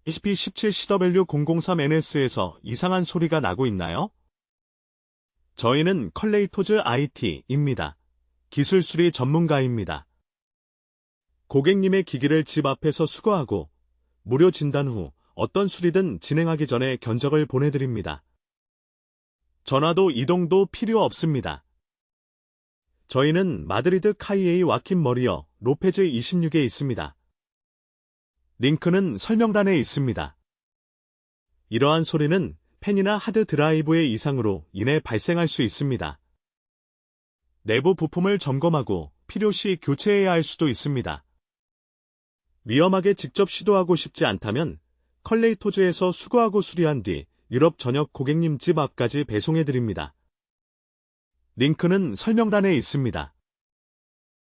ESP17CW003NS에서 이상한 소리가 나고 있나요? 저희는 컬레이토즈 IT입니다. 기술 수리 전문가입니다. 고객님의 기기를 집 앞에서 수거하고 무료 진단 후 어떤 수리든 진행하기 전에 견적을 보내드립니다. 전화도 이동도 필요 없습니다. 저희는 마드리드 카이에이 와킨 머리어 로페즈 26에 있습니다. 링크는 설명란에 있습니다. 이러한 소리는 팬이나 하드 드라이브의 이상으로 인해 발생할 수 있습니다. 내부 부품을 점검하고 필요시 교체해야 할 수도 있습니다. 위험하게 직접 시도하고 싶지 않다면 컬레이토즈에서 수거하고 수리한 뒤 유럽 전역 고객님 집 앞까지 배송해드립니다. 링크는 설명란에 있습니다.